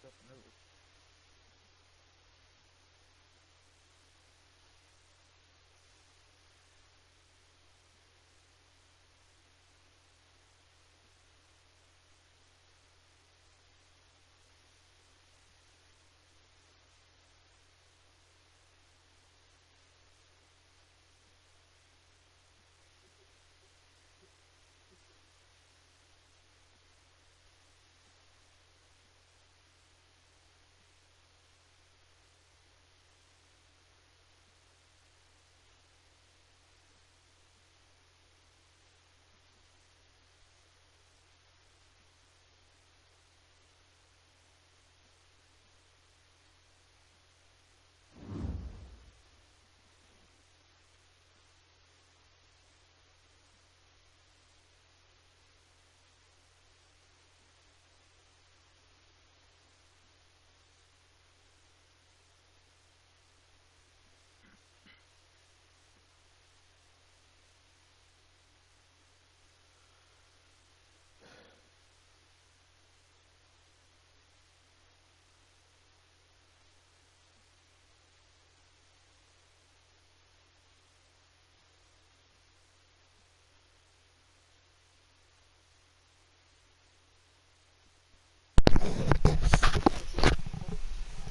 definitely.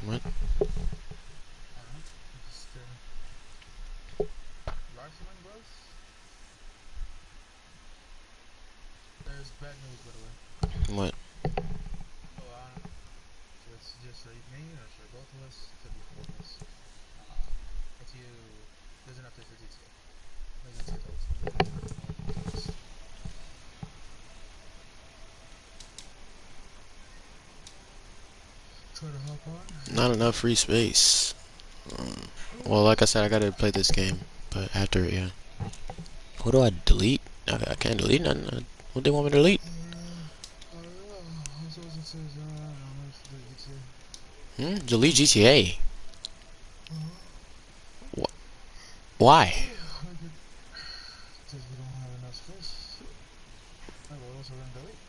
What? Just Larson Bros. There's bad news, by the way. What? Oh, so it's just me, or should both of us? Could be four of us. If you, there's an update for GTA. Like I said, it's gonna be more updates. Try to hop on. Not enough free space. Well, like I said, I gotta play this game, but after it, yeah. What do I delete? I can't delete nothing. What they want me to delete? I don't know. I suppose it says, I don't know if the GTA. Delete GTA. Uh-huh. Why? Because we don't have enough space. Oh, what else are we gonna delete?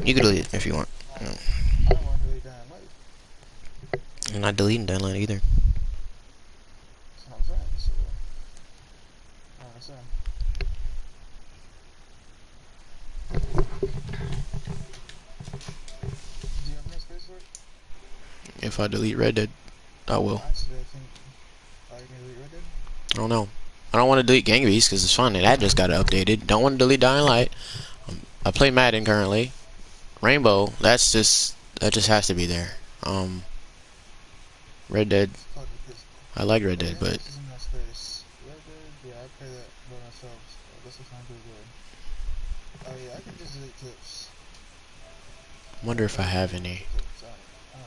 You can delete it if you want. I don't want to delete that light. I'm not deleting that line either. That's what I'm saying. So, I don't understand. Do you have enough space for it? If I delete Red Dead, I will. Actually, I think. Oh, you can delete Red Dead? I don't know. I don't want to delete Gang Beasts because it's fun. That just got updated. Don't want to delete Dying Light. I play Madden currently. Rainbow. That just has to be there. Red Dead. It's called because I like Red Dead, Gang but Beasts is enough space. Red Dead, yeah, I play that by myself. So this is not pretty good. Oh yeah, I can just delete clips. I I wonder can if I delete have all any. the clips. I don't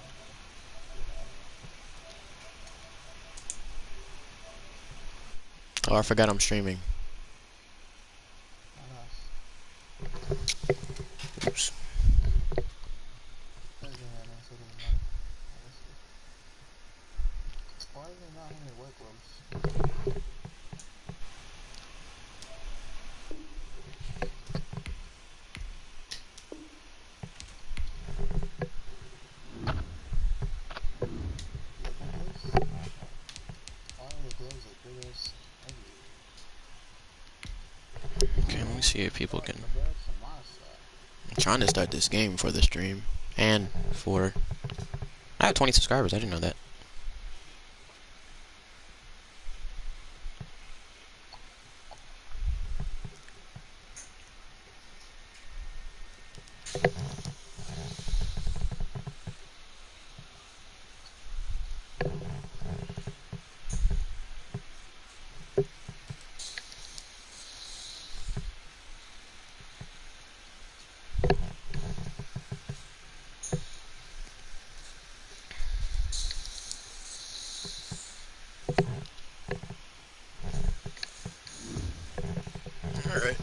know. Oh, I forgot I'm streaming. I know. Oops. That's game right now, so it doesn't matter. Oh, let's see. Why is there not any white gloves? You got white gloves? Why are the gloves like big ass ugly? Okay, let me see if people can. That's a monster. I'm trying to start this game for the stream and for. I have 20 subscribers. I didn't know that. All right.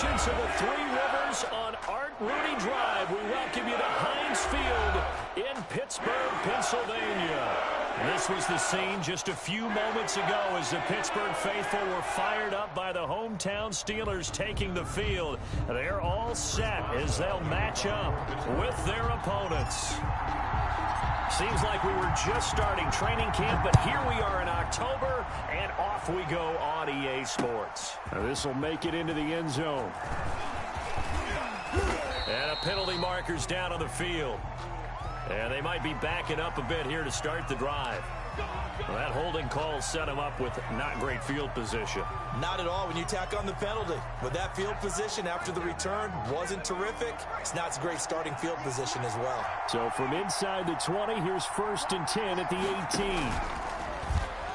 allegiance of the Three Rivers on Art Rooney Drive, we welcome you to Heinz Field in Pittsburgh, Pennsylvania. This was the scene just a few moments ago as the Pittsburgh faithful were fired up by the hometown Steelers taking the field. They're all set as they'll match up with their opponents. Seems like we were just starting training camp, but here we are in October, and off we go on EA Sports. This will make it into the end zone. And a penalty marker's down on the field. And they might be backing up a bit here to start the drive. Well, that holding call set him up with not great field position. Not at all when you tack on the penalty. With that field position after the return wasn't terrific, it's not a great starting field position as well. So from inside the 20, here's 1st and 10 at the 18.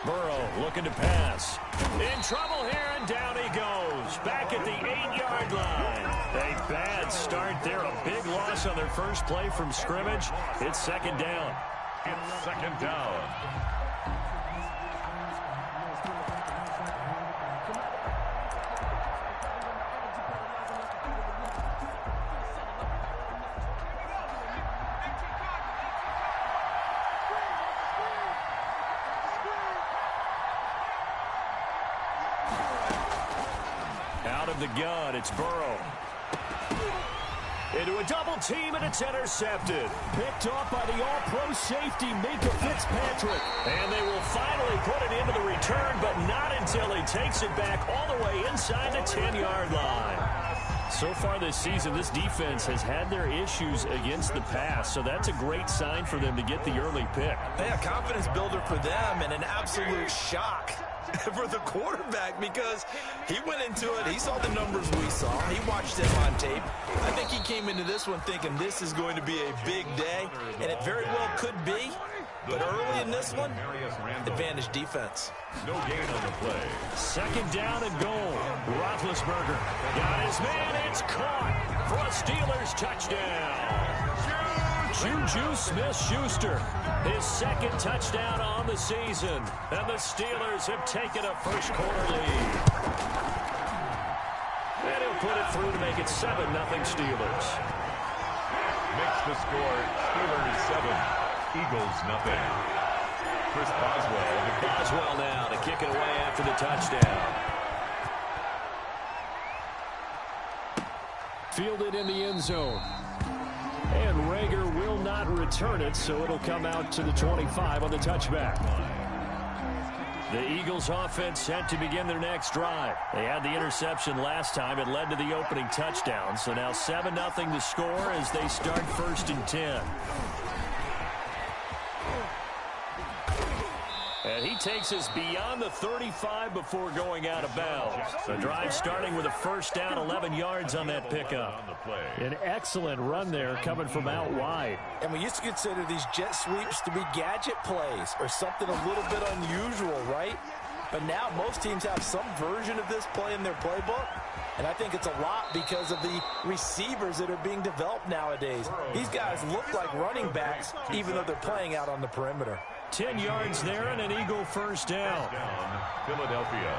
Burrow looking to pass. In trouble here, and down he goes. Back at the 8-yard line. A bad start there. A big loss on their first play from scrimmage. It's 2nd down. It's 2nd down. Out of the gun, it's Burrow. Into a double team, and it's intercepted. Picked off by the all-pro safety, Minkah Fitzpatrick. And they will finally put it into the return, but not until he takes it back all the way inside the 10-yard line. So far this season, this defense has had their issues against the pass, so that's a great sign for them to get the early pick. Yeah, confidence builder for them and an absolute shock for the quarterback because he went into it. He saw the numbers we saw. He watched them on tape. I think he came into this one thinking this is going to be a big day, and it very well could be. But early in this one, advantage defense. No gain on the play. 2nd down and goal. Roethlisberger got his man. It's caught for a Steelers touchdown. Juju Smith-Schuster, his 2nd touchdown on the season. And the Steelers have taken a first-quarter lead. And he'll put it through to make it 7-0 Steelers. Makes the score Steelers 7, Eagles nothing. Chris Boswell. Boswell now to kick it away after the touchdown. Fielded in the end zone. And Rager will not return it, so it'll come out to the 25 on the touchback. The Eagles offense set to begin their next drive. They had the interception last time. It led to the opening touchdown. So now 7-0 the score as they start 1st and 10. And he takes us beyond the 35 before going out of bounds. The drive starting with a 1st down, 11 yards on that pickup. An excellent run there coming from out wide. And we used to consider these jet sweeps to be gadget plays or something a little bit unusual, right? But now most teams have some version of this play in their playbook. And I think it's a lot because of the receivers that are being developed nowadays. These guys look like running backs even though they're playing out on the perimeter. 10 yards there and an Eagle 1st down. Philadelphia.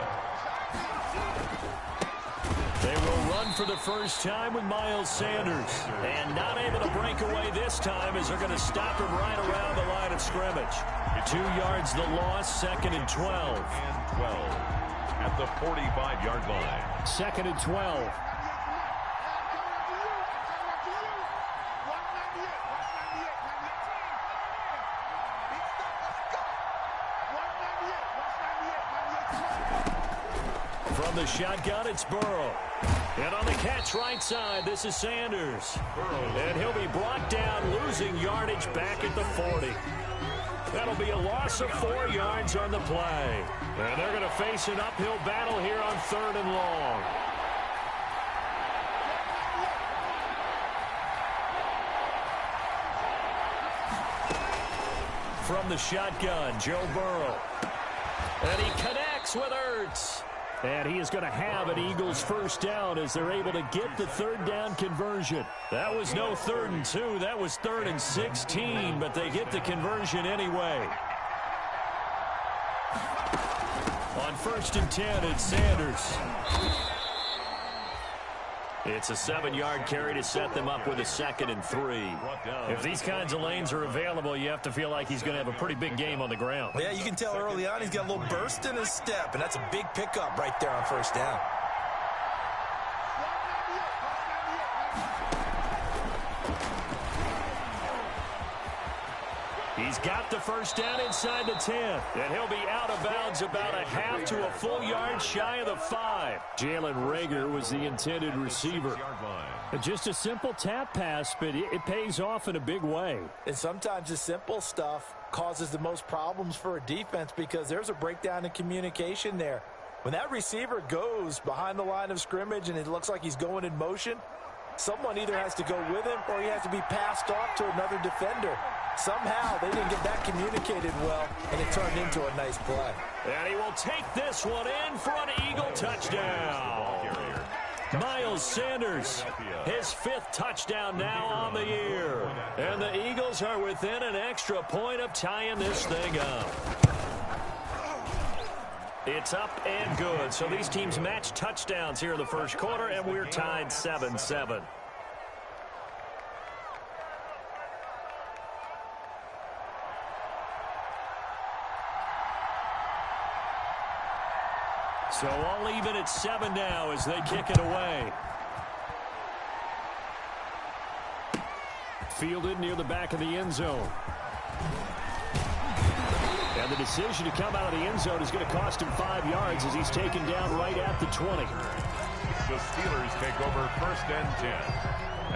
They will run for the first time with Miles Sanders. And not able to break away this time as they're going to stop him right around the line of scrimmage. 2 yards the loss, 2nd and 12. And 12 at the 45-yard line. 2nd and 12. From the shotgun, it's Burrow. And on the catch right side, this is Sanders. And he'll be brought down, losing yardage back at the 40. That'll be a loss of 4 yards on the play. And they're going to face an uphill battle here on 3rd and long. From the shotgun, Joe Burrow. And he connects with Ertz. And he is going to have an Eagles 1st down as they're able to get the 3rd down conversion. That was no 3rd and 2. That was 3rd and 16, but they get the conversion anyway. On 1st and 10, it's Sanders. It's a 7-yard carry to set them up with a 2nd and 3. If these kinds of lanes are available, you have to feel like he's going to have a pretty big game on the ground. Yeah, you can tell early on he's got a little burst in his step, and that's a big pickup right there on first down. He's got the first down inside the 10, and he'll be out of bounds about a half to a full yard shy of the 5. Jalen Reagor was the intended receiver. Just a simple tap pass, but it pays off in a big way. And sometimes the simple stuff causes the most problems for a defense because there's a breakdown in communication there. When that receiver goes behind the line of scrimmage and it looks like he's going in motion, someone either has to go with him or he has to be passed off to another defender. Somehow they didn't get that communicated well, and it turned into a nice play. And he will take this one in for an Eagle touchdown. Miles Sanders, his 5th touchdown now on the year. And the Eagles are within an extra point of tying this thing up. It's up and good. So these teams match touchdowns here in the first quarter, and we're tied 7-7. So all even at 7 now as they kick it away. Fielded near the back of the end zone. And the decision to come out of the end zone is going to cost him 5 yards as he's taken down right at the 20. The Steelers take over 1st and 10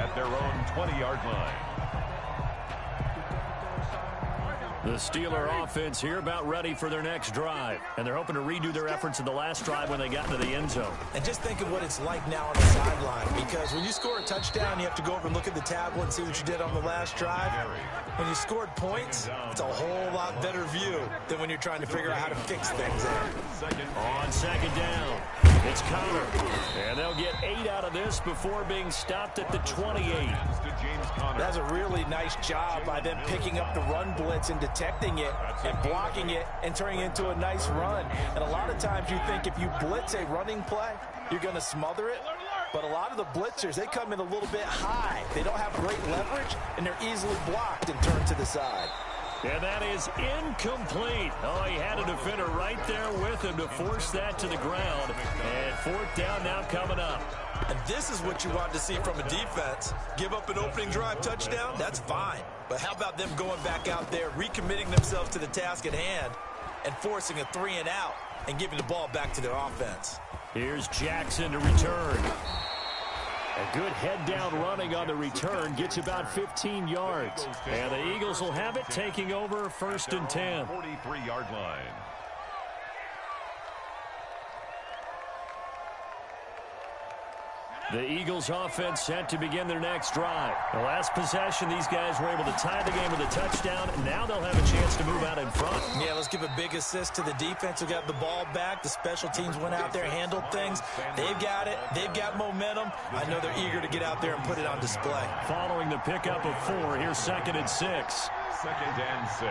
at their own 20-yard line. The Steeler offense here about ready for their next drive. And they're hoping to redo their efforts in the last drive when they got into the end zone. And just think of what it's like now on the sideline. Because when you score a touchdown, you have to go over and look at the tablet and see what you did on the last drive. When you scored points, it's a whole lot better view than when you're trying to figure out how to fix things there. On 2nd down, it's Connor. And they'll get 8 out of this before being stopped at the 28. That's a really nice job by them picking up the run blitz and detecting it and blocking it and turning it into a nice run. And a lot of times you think if you blitz a running play, you're going to smother it. But a lot of the blitzers, they come in a little bit high. They don't have great leverage, and they're easily blocked and turned to the side. And that is incomplete. Oh, he had a defender right there with him to force that to the ground. And 4th down now coming up. And this is what you want to see from a defense. Give up an opening drive touchdown, that's fine. But how about them going back out there, recommitting themselves to the task at hand, and forcing a 3-and-out and giving the ball back to their offense. Here's Jackson to return. A good head-down running on the return gets about 15 yards. And the Eagles will have it taking over 1st and 10. 43-yard line. The Eagles offense set to begin their next drive. The last possession, these guys were able to tie the game with a touchdown, and now they'll have a chance to move out in front. Yeah, let's give a big assist to the defense who got the ball back. The special teams went out there, handled things. They've got it. They've got momentum. I know they're eager to get out there and put it on display. Following the pickup of 4, here's 2nd and 6. 2nd and 6.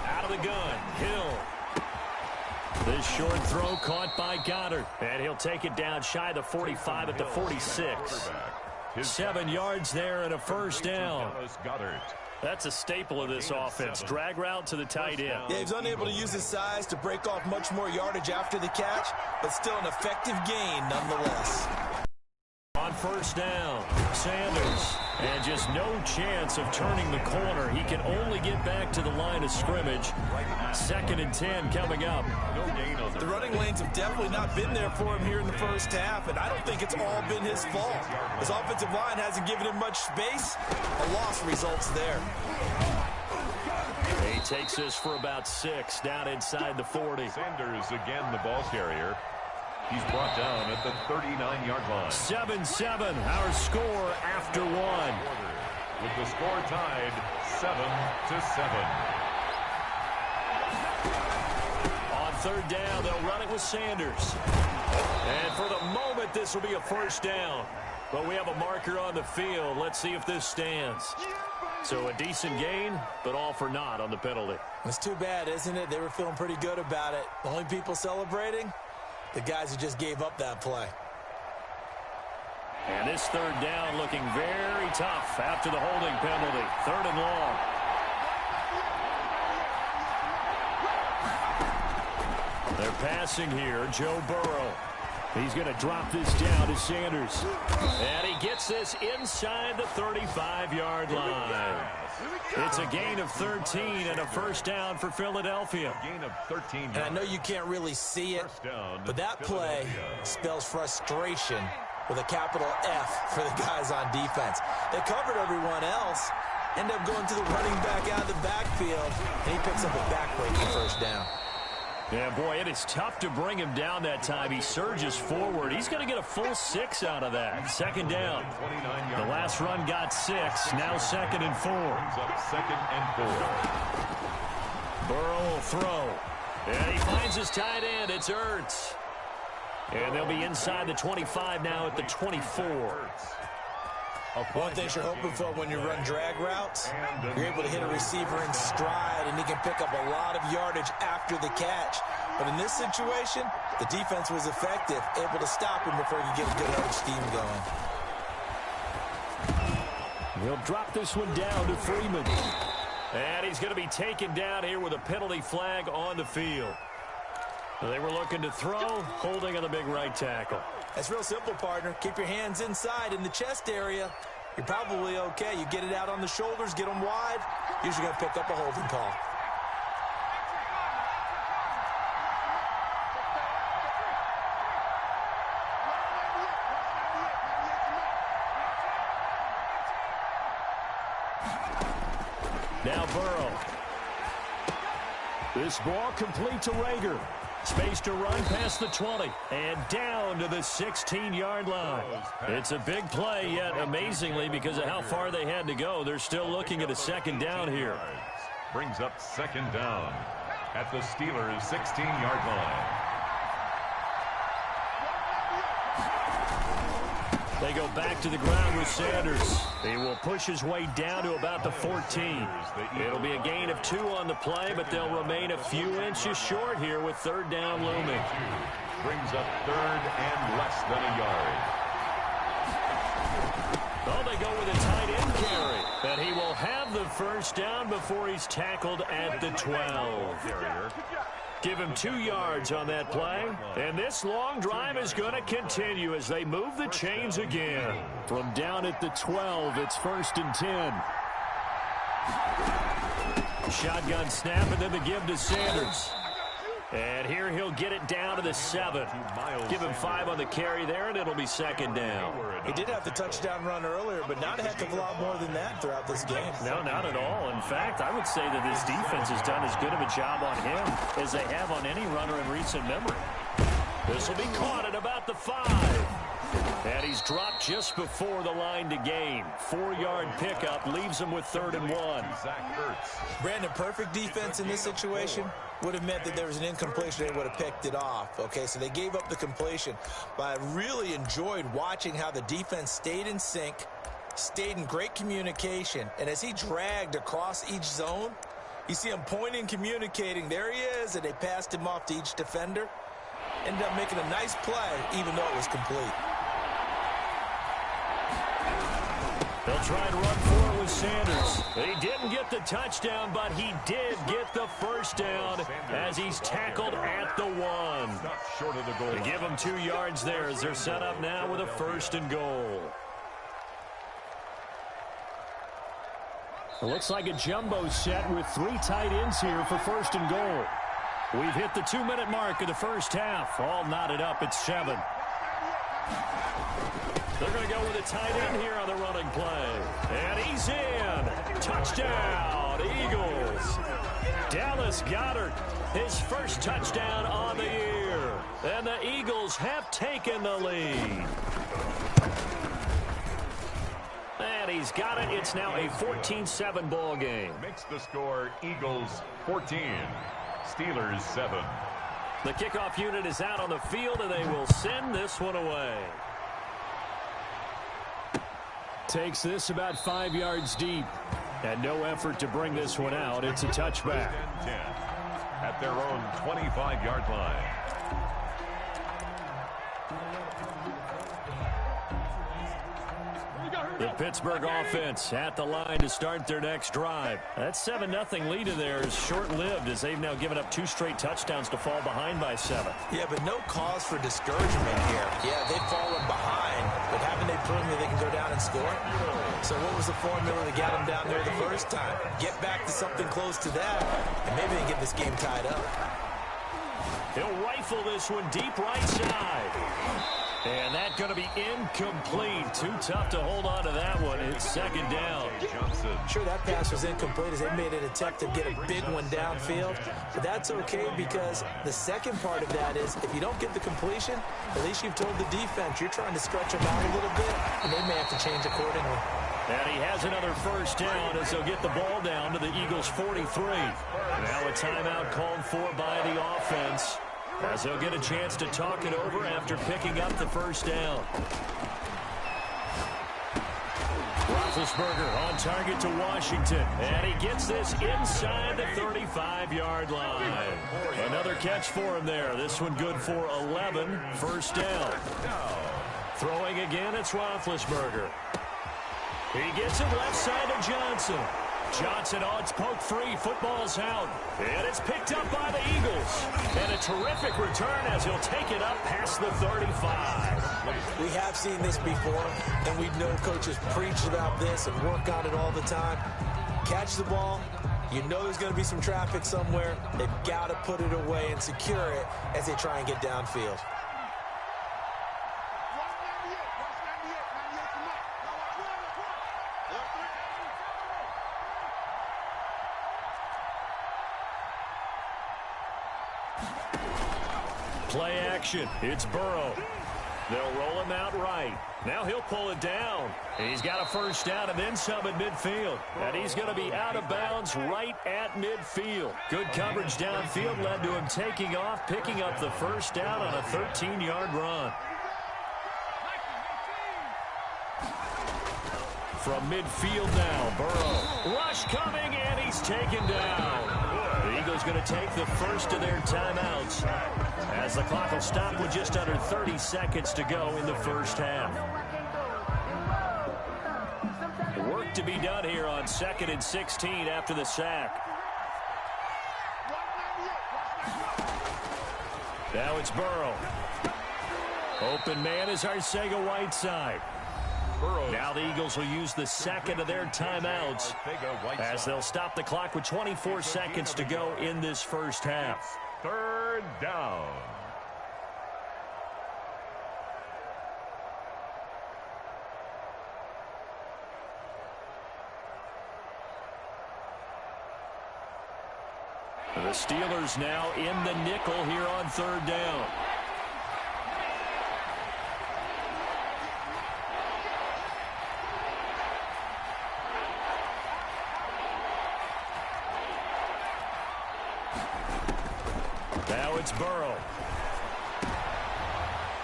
Out of the gun, Hill. This short throw caught by Goddard. And he'll take it down shy of the 45 at the 46. 7 yards there and a 1st down. That's a staple of this offense. Drag route to the tight end. Yeah, he's unable to use his size to break off much more yardage after the catch, but still an effective gain nonetheless. On 1st down, Sanders. And just no chance of turning the corner. He can only get back to the line of scrimmage. 2nd and 10 coming up. The running lanes have definitely not been there for him here in the first half, and I don't think it's all been his fault. His offensive line hasn't given him much space. A loss results there. He takes this for about 6 down inside the 40. Sanders again the ball carrier. He's brought down at the 39-yard line. 7-7, our score after 1. With the score tied 7-7. On 3rd down, they'll run it with Sanders. And for the moment, this will be a 1st down. But we have a marker on the field. Let's see if this stands. So a decent gain, but all for naught on the penalty. It's too bad, isn't it? They were feeling pretty good about it. The only people celebrating, the guys who just gave up that play. And this third down looking very tough after the holding penalty. 3rd and long. They're passing here. Joe Burrow. He's going to drop this down to Sanders. And he gets this inside the 35-yard line. It's a gain of 13 and a first down for Philadelphia. Gain of 13. And I know you can't really see it, but that play spells frustration with a capital F for the guys on defense. They covered everyone else, end up going to the running back out of the backfield, and he picks up a backbreaking first down. Yeah, boy, it is tough to bring him down that time. He surges forward. He's going to get a full 6 out of that. 2nd down. The last run got 6. Now 2nd and 4. Up 2nd and 4. Burrow will throw. And he finds his tight end. It's Ertz. And they'll be inside the 25 now at the 24. One thing you're hoping for when you run drag routes, you're able to hit a receiver in stride, and he can pick up a lot of yardage after the catch. But in this situation, the defense was effective, able to stop him before he could get a good yardage scheme going. He'll drop this one down to Freeman. And he's going to be taken down here with a penalty flag on the field. They were looking to throw, holding on the big right tackle. That's real simple, partner. Keep your hands inside in the chest area. You're probably okay. You get it out on the shoulders, get them wide. Usually going to pick up a holding call. Now Burrow. This ball complete to Rager. Space to run past the 20 and down to the 16-yard line. It's a big play, yet amazingly, because of how far they had to go, they're still looking at a 2nd down here. Brings up 2nd down at the Steelers' 16-yard line. They go back to the ground with Sanders. He will push his way down to about the 14. It'll be a gain of 2 on the play, but they'll remain a few inches short here with 3rd down looming. Brings up 3rd and less than a yard. Oh, they go with a tight end carry. And he will have the first down before he's tackled at the 12. Give him 2 yards on that play. And this long drive is going to continue as they move the chains again. From down at the 12, it's 1st and 10. Shotgun snap and then the give to Sanders. And here he'll get it down to the 7. Give him 5 on the carry there, and it'll be 2nd down. He did have the touchdown run earlier, but not a heck of a lot more than that throughout this game. No, not at all. In fact, I would say that this defense has done as good of a job on him as they have on any runner in recent memory. This will be caught at about the 5. And he's dropped just before the line to gain. 4-yard pickup leaves him with 3rd and 1. Brandon, perfect defense in this situation would have meant that there was an incompletion. They would have picked it off. Okay, so they gave up the completion. But I really enjoyed watching how the defense stayed in sync, stayed in great communication. And as he dragged across each zone, you see him pointing, communicating. There he is, and they passed him off to each defender. Ended up making a nice play, even though it was complete. They'll try and run for it with Sanders. He didn't get the touchdown, but he did get the first down as he's tackled at the 1. Short of the goal. They give him 2 yards there as they're set up now with a 1st and goal. It looks like a jumbo set with 3 tight ends here for 1st and goal. We've hit the 2-minute mark of the first half. All knotted up at 7. They're going to go with a tight end here on the running play. And he's in. Touchdown, Eagles. Dallas Goedert, his first touchdown on the year. And the Eagles have taken the lead. And he's got it. It's now a 14-7 ball game. Makes the score Eagles 14, Steelers 7. The kickoff unit is out on the field, and they will send this one away. Takes this about 5 yards deep. And no effort to bring this one out. It's a touchback. 10 at their own 25-yard line. The Pittsburgh offense at the line to start their next drive. That 7-0 lead of theirs is short-lived as they've now given up 2 straight touchdowns to fall behind by 7. Yeah, but no cause for discouragement here. Yeah, they've fallen behind, but haven't they proven that they can go down and score? So what was the formula that got them down there the first time? Get back to something close to that, and maybe they get this game tied up. He'll rifle this one deep right side. And that's going to be incomplete. Too tough to hold on to that one. It's second down. Sure, that pass was incomplete as they made an attempt to get a big one downfield. But that's okay because the second part of that is if you don't get the completion, at least you've told the defense you're trying to stretch them out a little bit, and they may have to change accordingly. And he has another first down as they'll get the ball down to the Eagles' 43. Now a timeout called for by the offense, as they'll get a chance to talk it over after picking up the first down. Roethlisberger on target to Washington, and he gets this inside the 35-yard line. Another catch for him there. This one good for 11, first down. Throwing again, it's Roethlisberger. He gets it left side to Johnson. Johnson, it's poked free. Football's out. And it's picked up by the Eagles. And a terrific return as he'll take it up past the 35. We have seen this before, and we know coaches preach about this and work on it all the time. Catch the ball. You know there's going to be some traffic somewhere. They've got to put it away and secure it as they try and get downfield. Play action. It's Burrow. They'll roll him out right. Now he'll pull it down. He's got a first down and then some at midfield. And he's going to be out of bounds right at midfield. Good coverage downfield led to him taking off, picking up the first down on a 13-yard run. From midfield now, Burrow. Rush coming, and he's taken down. The Eagles going to take the first of their timeouts as the clock will stop with just under 30 seconds to go in the first half. Work to be done here on 2nd and 16 after the sack. Now it's Burrow. Open man is Arcega-Whiteside. Now the Eagles will use the second of their timeouts as they'll stop the clock with 24 seconds to go in this first half. Third down. The Steelers now in the nickel here on third down. Now it's Burrow.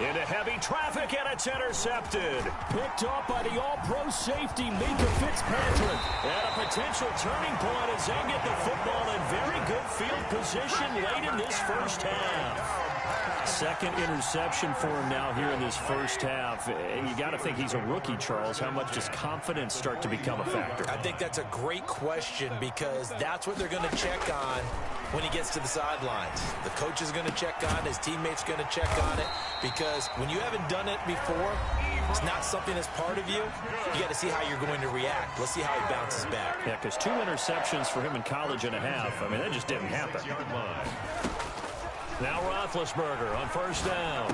Into heavy traffic, and it's intercepted. Picked off by the all-pro safety, Minkah Fitzpatrick. And a potential turning point as they get the football in very good field position late in this first half. Second interception for him now here in this first half. You got to think he's a rookie, Charles. How much does confidence start to become a factor? I think that's a great question because that's what they're going to check on when he gets to the sidelines. The coach is going to check on it. His teammates going to check on it because when you haven't done it before, it's not something that's part of you. You got to see how you're going to react. Let's see how he bounces back. Yeah, because 2 interceptions for him in college and a half. I mean, that just didn't happen. Now Roethlisberger on first down.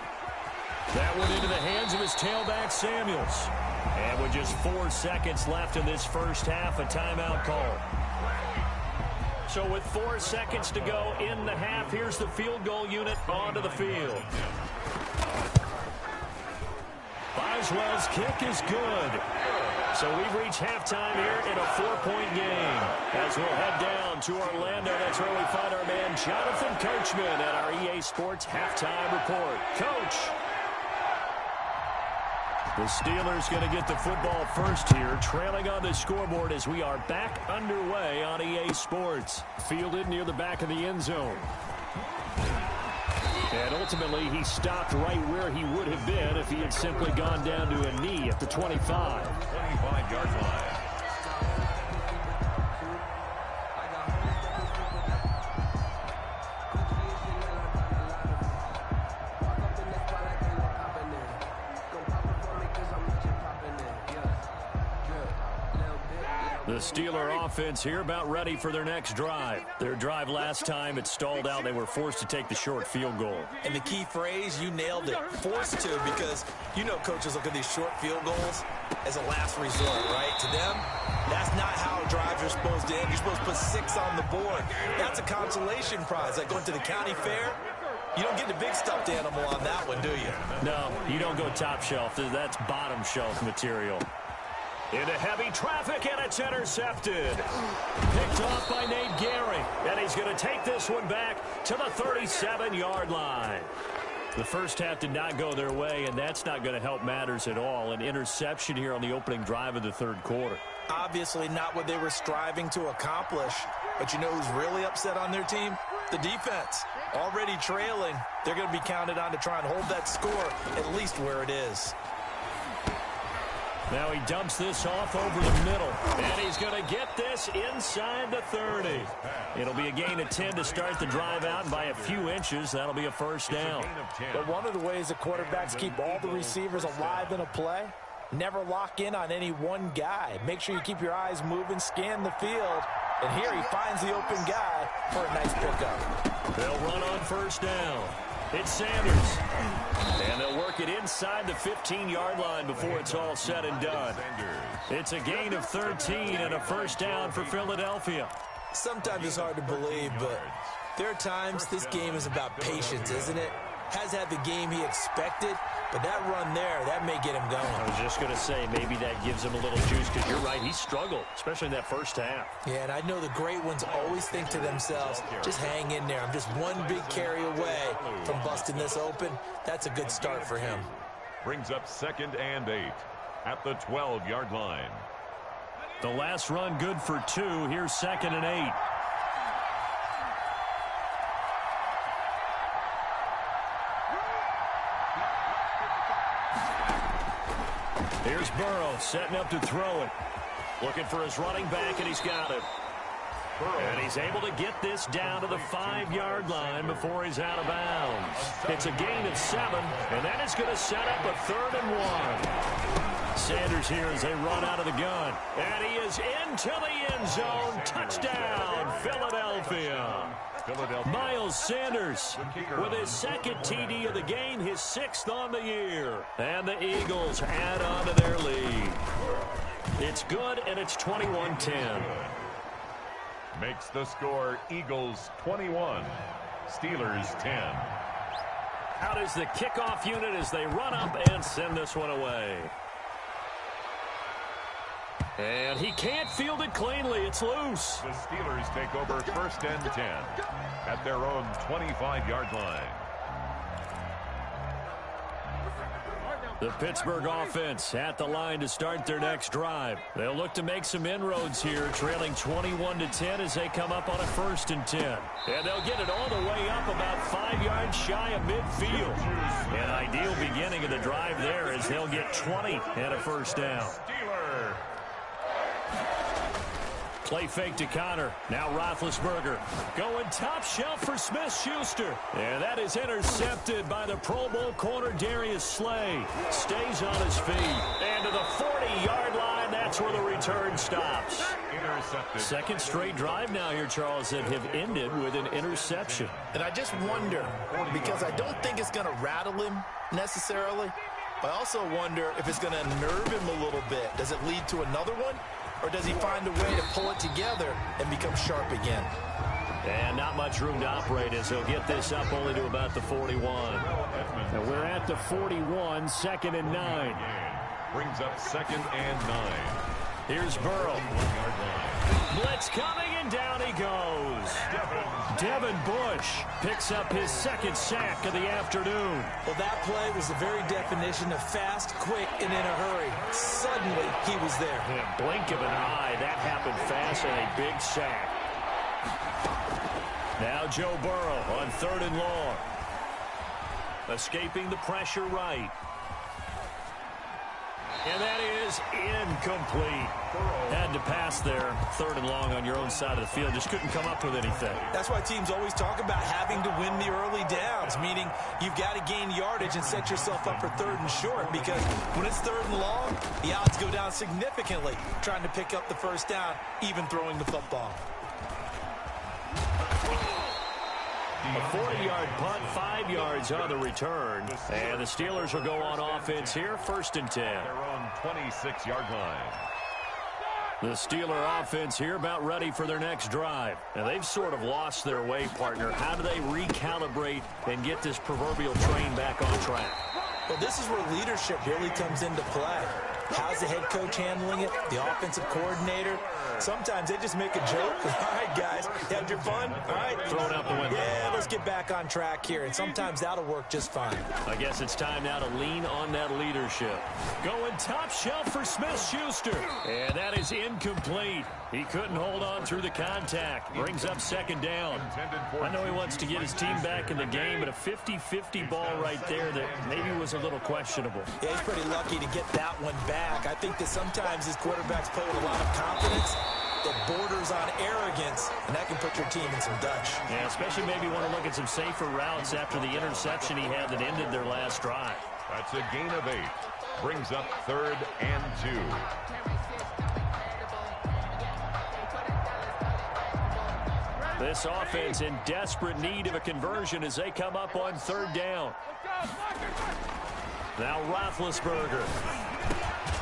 That went into the hands of his tailback, Samuels. And with just 4 seconds left in this first half, a timeout call. So with 4 seconds to go in the half, here's the field goal unit onto the field. Boswell's kick is good. So we've reached halftime here in a 4-point game. As we'll head down to Orlando, that's where we find our man Jonathan Coachman at our EA Sports Halftime Report. Coach. The Steelers going to get the football first here, trailing on the scoreboard as we are back underway on EA Sports. Fielded near the back of the end zone. And ultimately, he stopped right where he would have been if he had simply gone down to a knee at the 25. 25-yard line. The Steeler offense here about ready for their next drive. Their drive last time, it stalled out. They were forced to take the short field goal. And the key phrase, you nailed it, forced to, because you know coaches look at these short field goals as a last resort, right? To them, that's not how drives are supposed to end. You're supposed to put 6 on the board. That's a consolation prize. Like going to the county fair, you don't get the big stuffed animal on that one, do you? No, you don't go top shelf. That's bottom shelf material. Into heavy traffic, and it's intercepted. Picked off by Nate Gehring, and he's going to take this one back to the 37-yard line. The first half did not go their way, and that's not going to help matters at all. An interception here on the opening drive of the third quarter. Obviously not what they were striving to accomplish. But you know who's really upset on their team? The defense. Already trailing. They're going to be counted on to try and hold that score at least where it is. Now he dumps this off over the middle, and he's going to get this inside the 30. It'll be a gain of 10 to start the drive out, and by a few inches, that'll be a first down. But one of the ways the quarterbacks keep all the receivers alive in a play, never lock in on any one guy. Make sure you keep your eyes moving, scan the field, and here he finds the open guy for a nice pickup. They'll run on first down. It's Sanders. And they'll work it inside the 15-yard line before it's all said and done. It's a gain of 13 and a first down for Philadelphia. Sometimes it's hard to believe, but there are times this game is about patience, isn't it? Has had the game he expected, but that run there, that may get him going. I was just going to say, maybe that gives him a little juice, because you're right, he struggled, especially in that first half. Yeah, and I know the great ones always think to themselves, just hang in there. I'm just one big carry away from busting this open. That's a good start for him. Brings up 2nd and 8 at the 12-yard line. The last run good for 2. Here's 2nd and 8. Here's Burrow setting up to throw it. Looking for his running back, and he's got it. And he's able to get this down to the 5-yard line before he's out of bounds. It's a gain of 7, and that is going to set up a 3rd and 1. Sanders here as they run out of the gun. And he is into the end zone. Touchdown, Philadelphia. Miles Sanders with his 2nd TD of the game, his 6th on the year. And the Eagles add on to their lead. It's good, and it's 21-10. Makes the score Eagles 21, Steelers 10. Out is the kickoff unit as they run up and send this one away. And he can't field it cleanly. It's loose. The Steelers take over 1st and 10 at their own 25-yard line. The Pittsburgh offense at the line to start their next drive. They'll look to make some inroads here, trailing 21-10 as they come up on a 1st and 10. And they'll get it all the way up about 5 yards shy of midfield. An ideal beginning of the drive there as they'll get 20 and a first down. Steeler. Play fake to Connor. Now Roethlisberger going top shelf for Smith-Schuster. And that is intercepted by the Pro Bowl corner Darius Slay. Stays on his feet. And to the 40-yard line, that's where the return stops. Intercepted. 2nd straight drive now here, Charles, that have ended with an interception. And I just wonder, because I don't think it's going to rattle him necessarily, but I also wonder if it's going to unnerve him a little bit. Does it lead to another one? Or does he find a way to pull it together and become sharp again? And not much room to operate as he'll get this up only to about the 41. And we're at the 41, 2nd and 9. Brings up 2nd and 9. Here's Burrow. Blitz coming, and down he goes. Devin Bush picks up his 2nd sack of the afternoon. Well, that play was the very definition of fast, quick, and in a hurry. Suddenly, he was there. In a blink of an eye, that happened fast, and a big sack. Now Joe Burrow on 3rd and long. Escaping the pressure right. And that is incomplete. Had to pass there, 3rd and long on your own side of the field. Just couldn't come up with anything. That's why teams always talk about having to win the early downs, meaning you've got to gain yardage and set yourself up for 3rd and short, because when it's 3rd and long, the odds go down significantly trying to pick up the first down, even throwing the football. A 40-yard punt, 5 yards on the return. And the Steelers will go on offense here, 1st and 10. Their own 26-yard line. The Steeler offense here about ready for their next drive. And they've sort of lost their way, partner. How do they recalibrate and get this proverbial train back on track? Well, this is where leadership really comes into play. How's the head coach handling it? The offensive coordinator? Sometimes they just make a joke. All right, guys, you had your fun? All right. Throw it out the window. Yeah, let's get back on track here. And sometimes that'll work just fine. I guess it's time now to lean on that leadership. Going top shelf for Smith-Schuster. And that is incomplete. He couldn't hold on through the contact. Brings up 2nd down. I know he wants to get his team back in the game, but a 50-50 ball right there that maybe was a little questionable. Yeah, he's pretty lucky to get that one back. I think that sometimes his quarterbacks play with a lot of confidence that borders on arrogance, and that can put your team in some Dutch. Yeah, especially maybe want to look at some safer routes after the interception he had that ended their last drive. That's a gain of 8. Brings up 3rd and 2. This offense in desperate need of a conversion as they come up on 3rd down. Now Roethlisberger.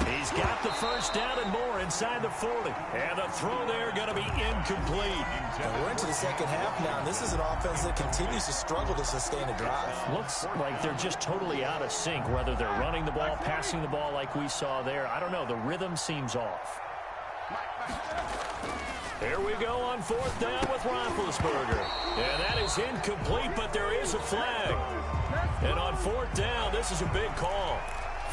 He's got the first down and more inside the 40. And the throw there going to be incomplete. And we're into the second half now, and this is an offense that continues to struggle to sustain a drive. Looks like they're just totally out of sync, whether they're running the ball, passing the ball like we saw there. I don't know. The rhythm seems off. Here we go on 4th down with Roethlisberger. And that is incomplete, but there is a flag. And on 4th down, this is a big call.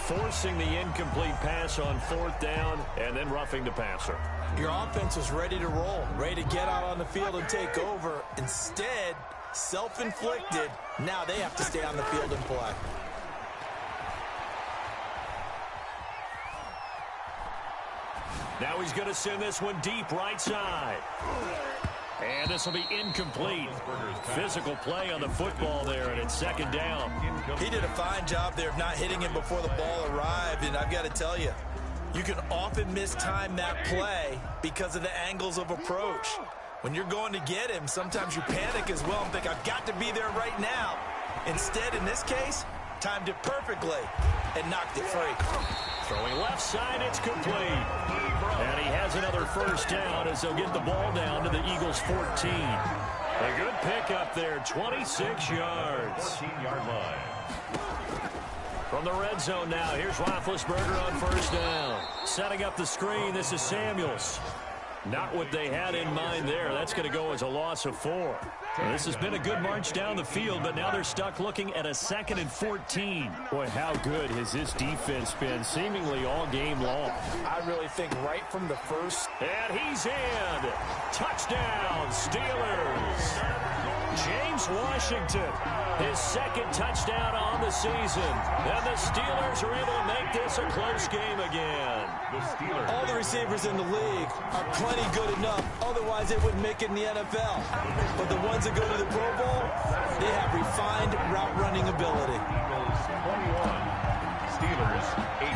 Forcing the incomplete pass on 4th down and then roughing the passer. Your offense was ready to roll, ready to get out on the field and take over. Instead, self-inflicted. Now they have to stay on the field and play. Now he's going to send this one deep right side. And this will be incomplete. Physical play on the football there, and it's 2nd down. He did a fine job there of not hitting him before the ball arrived, and I've got to tell you, you can often mistime that play because of the angles of approach. When you're going to get him, sometimes you panic as well and think, I've got to be there right now. Instead, in this case, timed it perfectly and knocked it free. Throwing left side, it's complete. And he has another first down as they'll get the ball down to the Eagles' 14. A good pickup there, 26 yards. 14-yard line. From the red zone now, here's Roethlisberger on 1st down. Setting up the screen, this is Samuels. Not what they had in mind there. That's going to go as a loss of 4. This has been a good march down the field, but now they're stuck looking at a 2nd and 14. Boy, how good has this defense been seemingly all game long? I really think right from the first. And he's in. Touchdown, Steelers. James Washington, his 2nd touchdown on the season. And the Steelers are able to make this a close game again. The Steelers. All the receivers in the league are plenty good enough. Otherwise, they wouldn't make it in the NFL. But the ones that go to the Pro Bowl, they have refined route running ability. Eagles 21. Steelers 18.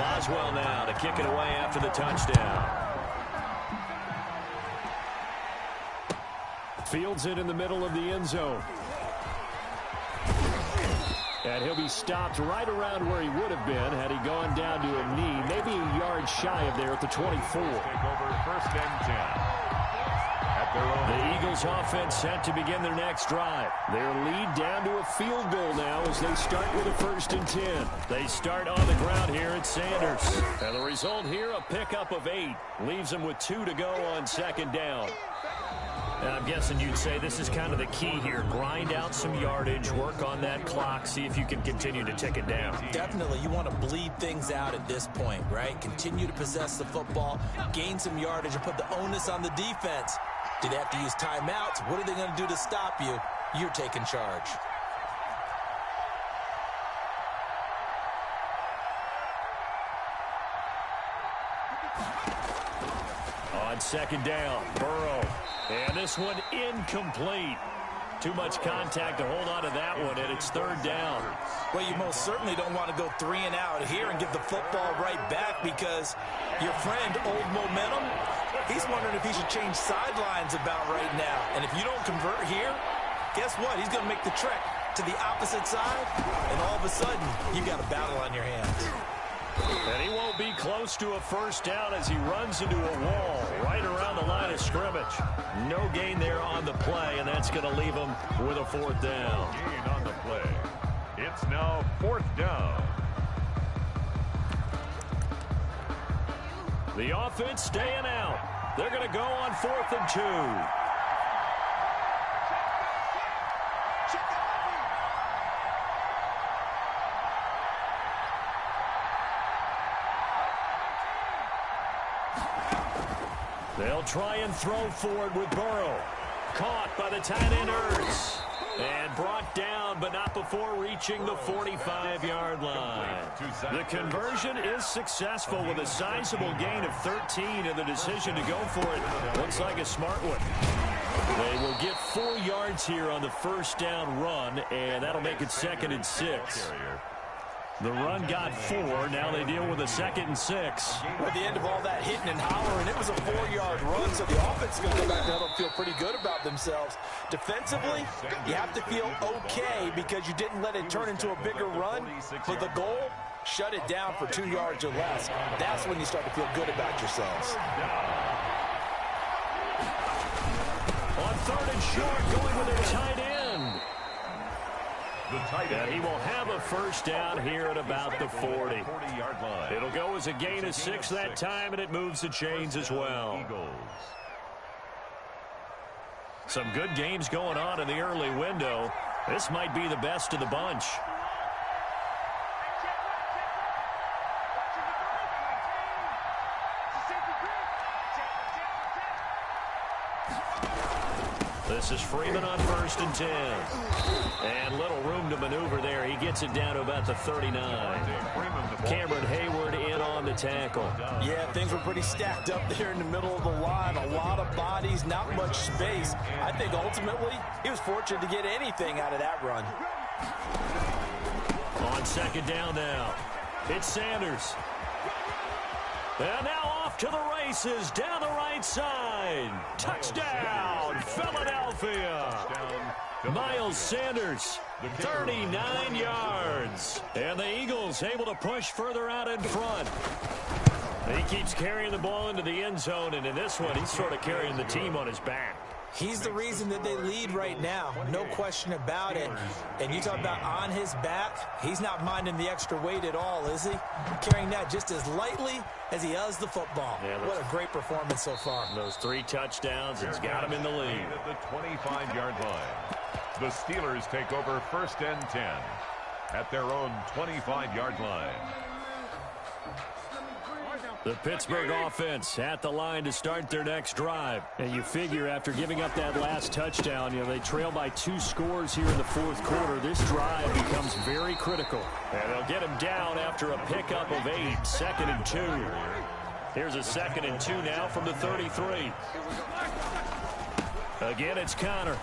Boswell now to kick it away after the touchdown. Fields it in the middle of the end zone. And he'll be stopped right around where he would have been had he gone down to a knee, maybe a yard shy of there at the 24. Take over 1st and 10. At their own. The Eagles offense set to begin their next drive. Their lead down to a field goal now as they start with a 1st and 10. They start on the ground here at Sanders. And the result here, a pickup of 8. Leaves them with 2 to go on 2nd down. And I'm guessing you'd say this is kind of the key here. Grind out some yardage, work on that clock, see if you can continue to tick it down. Definitely, you want to bleed things out at this point, right? Continue to possess the football, gain some yardage, and put the onus on the defense. Do they have to use timeouts? What are they going to do to stop you? You're taking charge. On second down, Burrow. And this one incomplete. Too much contact to hold on to that one, and it's third down. Well, you most certainly don't want to go 3 and out here and give the football right back because your friend, Old Momentum, he's wondering if he should change sidelines about right now. And if you don't convert here, guess what? He's going to make the trek to the opposite side, and all of a sudden, you've got a battle on your hands. And he won't be close to a first down as he runs into a wall right around the line of scrimmage. No gain there on the play, and that's going to leave him with a fourth down. Gain on the play. It's now fourth down. The offense staying out. They're going to go on 4th and 2. They'll try and throw forward with Burrow. Caught by the tight end Ertz. And brought down, but not before reaching the 45-yard line. The conversion is successful with a sizable gain of 13, and the decision to go for it looks like a smart one. They will get 4 yards here on the first down run, and that'll make it 2nd and 6. The run got 4. Now they deal with a 2nd and 6. At the end of all that hitting and hollering, it was a 4-yard run, so the offense is going to go back to huddle and feel pretty good about themselves. Defensively, you have to feel okay because you didn't let it turn into a bigger run. But the goal, shut it down for 2 yards or less. That's when you start to feel good about yourselves. On 3rd and short, going with their tight end. And he will have a first down here at about the 40. 40-yard line. It'll go as a gain of 6 that time, and it moves the chains as well. Some good games going on in the early window. This might be the best of the bunch. This is Freeman on 1st and 10. And little room to maneuver there. He gets it down to about the 39. Cameron Hayward in on the tackle. Yeah, things were pretty stacked up there in the middle of the line. A lot of bodies, not much space. I think ultimately he was fortunate to get anything out of that run. On 2nd down now, it's Sanders. And now off to the races down the right side. Touchdown, Philadelphia. Miles Sanders, 39 yards. And the Eagles able to push further out in front. He keeps carrying the ball into the end zone, and in this one, he's sort of carrying the team on his back. He's the reason that they lead right now. No question about it. And you talk about on his back, he's not minding the extra weight at all, is he? Carrying that just as lightly as he does the football. Yeah, what a great performance so far. Those 3 touchdowns, it's got him in the lead. At the 25-yard line. The Steelers take over 1st and 10 at their own 25-yard line. The Pittsburgh offense at the line to start their next drive. And you figure after giving up that last touchdown, they trail by 2 scores here in the 4th quarter. This drive becomes very critical. And they'll get him down after a pickup of 8, 2nd and 2. Here's a 2nd and 2 now from the 33. Again, it's Connor.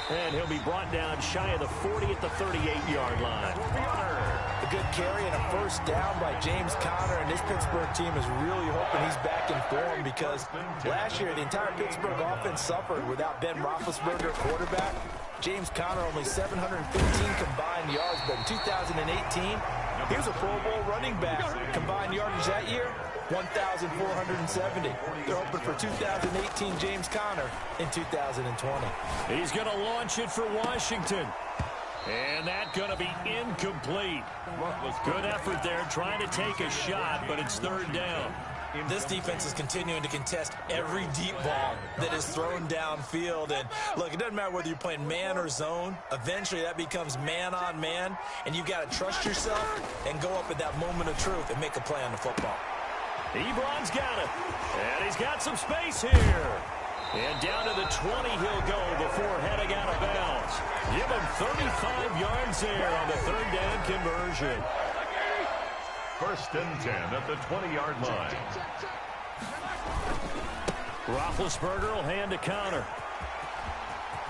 And he'll be brought down shy of the 40 at the 38-yard line. A good carry and a first down by James Conner, and this Pittsburgh team is really hoping he's back in form because last year the entire Pittsburgh offense suffered without Ben Roethlisberger at quarterback. James Conner only 715 combined yards, but in 2018, he was a Pro Bowl running back. Combined yardage that year, 1,470. They're hoping for 2018 James Conner in 2020. He's going to launch it for Washington. And that's going to be incomplete. Good effort there trying to take a shot, but it's 3rd down. This defense is continuing to contest every deep ball that is thrown downfield. And look, it doesn't matter whether you're playing man or zone. Eventually that becomes man on man, and you've got to trust yourself and go up at that moment of truth and make a play on the football. Ebron's got it, and he's got some space here. And down to the 20 he'll go before heading out of bounds. Give him 35 yards there on the 3rd down conversion. 1st and 10 at the 20-yard line. Roethlisberger will hand a counter.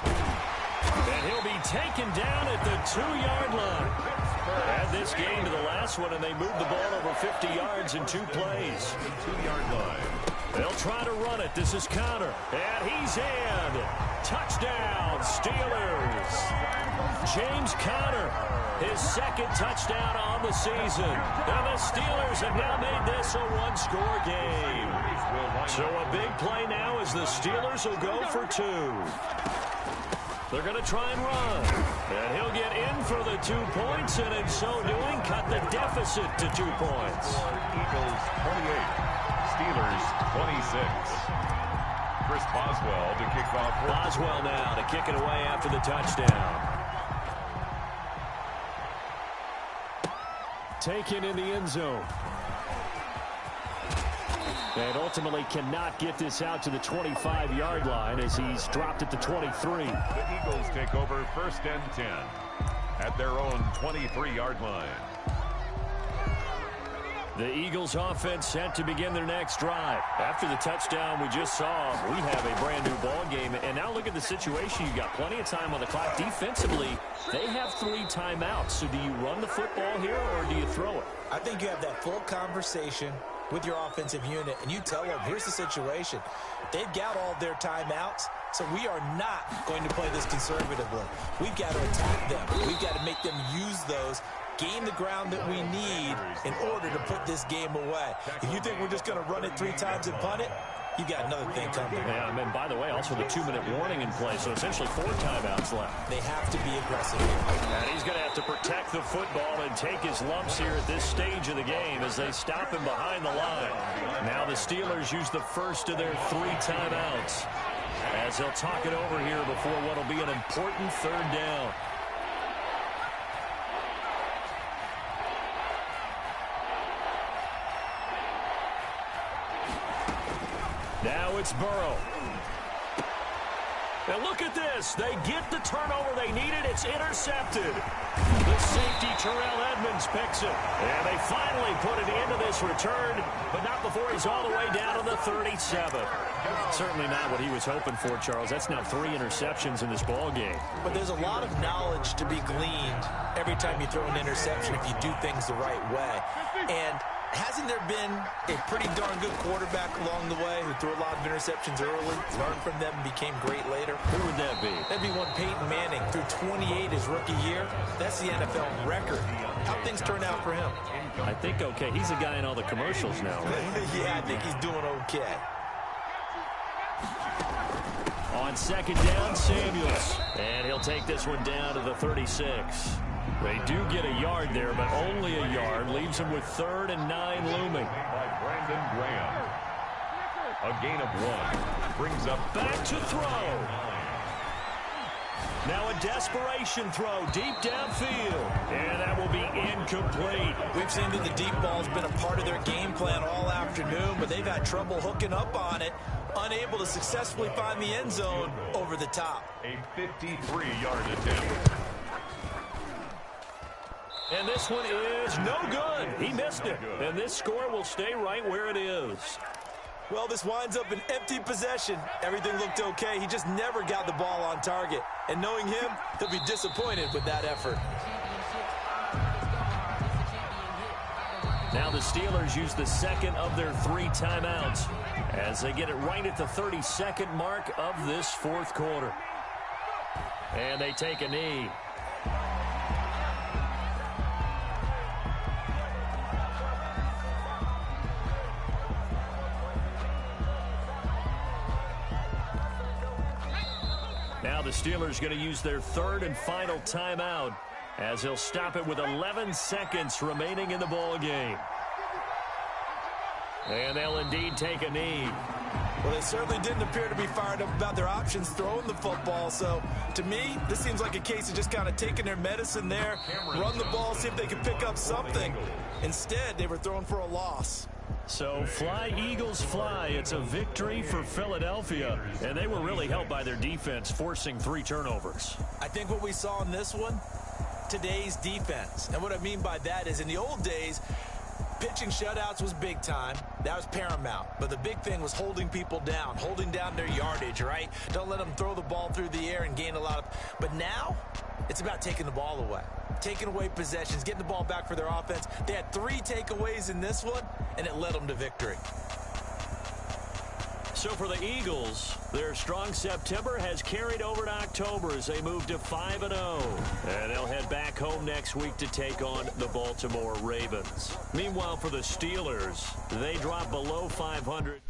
And he'll be taken down at the 2-yard line. Add this game to the last one, and they moved the ball over 50 yards in 2 plays. 2-yard line. They'll try to run it. This is Conner. And he's in. Touchdown, Steelers. James Conner, his 2nd touchdown on the season. And the Steelers have now made this a 1-score game. So a big play now as the Steelers will go for 2. They're going to try and run. And he'll get in for the 2 points, and in so doing, cut the deficit to 2 points. Eagles 28, Steelers 26. Chris Boswell to kick off. Boswell now to kick it away after the touchdown. Taken in the end zone. And ultimately cannot get this out to the 25-yard line as he's dropped at the 23. The Eagles take over 1st and 10 at their own 23-yard line. The Eagles offense set to begin their next drive. After the touchdown we just saw, we have a brand new ball game. And now look at the situation. You've got plenty of time on the clock. Defensively, they have 3 timeouts. So do you run the football here or do you throw it? I think you have that full conversation with your offensive unit, and you tell them, here's the situation. They've got all their timeouts, so we are not going to play this conservatively. We've got to attack them. We've got to make them use those, gain the ground that we need in order to put this game away. If you think we're just going to run it 3 times and punt it, you got another thing coming. Yeah, and by the way, also the 2-minute warning in play, so essentially 4 timeouts left. They have to be aggressive here. And he's going to have to protect the football and take his lumps here at this stage of the game as they stop him behind the line. Now the Steelers use the first of their 3 timeouts as they'll talk it over here before what will be an important 3rd down. Now it's Burrow. And look at this. They get the turnover they needed. It's intercepted. The safety, Terrell Edmonds, picks it. And they finally put it into this return, but not before he's all the way down to the 37. Certainly not what he was hoping for, Charles. That's now 3 interceptions in this ball game. But there's a lot of knowledge to be gleaned every time you throw an interception if you do things the right way. And hasn't there been a pretty darn good quarterback along the way who threw a lot of interceptions early, learned from them, and became great later? Who would that be? That'd be one Peyton Manning. Threw 28 his rookie year. That's the NFL record. How things turn out for him? I think okay. He's a guy in all the commercials now, right? Yeah, I think he's doing okay. On 2nd down, Samuels. And he'll take this one down to the 36. They do get a yard there, but only a yard. Leaves them with 3rd and 9 looming. By Brandon Graham. A gain of 1. Brings up back to throw. Now a desperation throw deep downfield. And that will be incomplete. We've seen that the deep ball's been a part of their game plan all afternoon, but they've had trouble hooking up on it. Unable to successfully find the end zone over the top. a 53-yard attempt. And this one is no good. He missed it. And this score will stay right where it is. Well, this winds up an empty possession. Everything looked okay. He just never got the ball on target. And knowing him, he'll be disappointed with that effort. Now the Steelers use the 2nd of their 3 timeouts as they get it right at the 32nd mark of this 4th quarter. And they take a knee. Now the Steelers going to use their 3rd and final timeout as he'll stop it with 11 seconds remaining in the ball game. And they'll indeed take a knee. Well, they certainly didn't appear to be fired up about their options throwing the football. So, to me, this seems like a case of just kind of taking their medicine there, run the ball, see if they can pick up something. Instead, they were throwing for a loss. So, fly, Eagles, fly. It's a victory for Philadelphia. And they were really helped by their defense, forcing 3 turnovers. I think what we saw in this one, today's defense. And what I mean by that is in the old days, pitching shutouts was big time. That was paramount. But the big thing was holding people down, holding down their yardage, right? Don't let them throw the ball through the air and gain a lot of... But now, it's about taking the ball away. Taking away possessions, getting the ball back for their offense. They had 3 takeaways in this one, and it led them to victory. So for the Eagles, their strong September has carried over to October as they move to 5-0. And they'll head back home next week to take on the Baltimore Ravens. Meanwhile, for the Steelers, they drop below 500.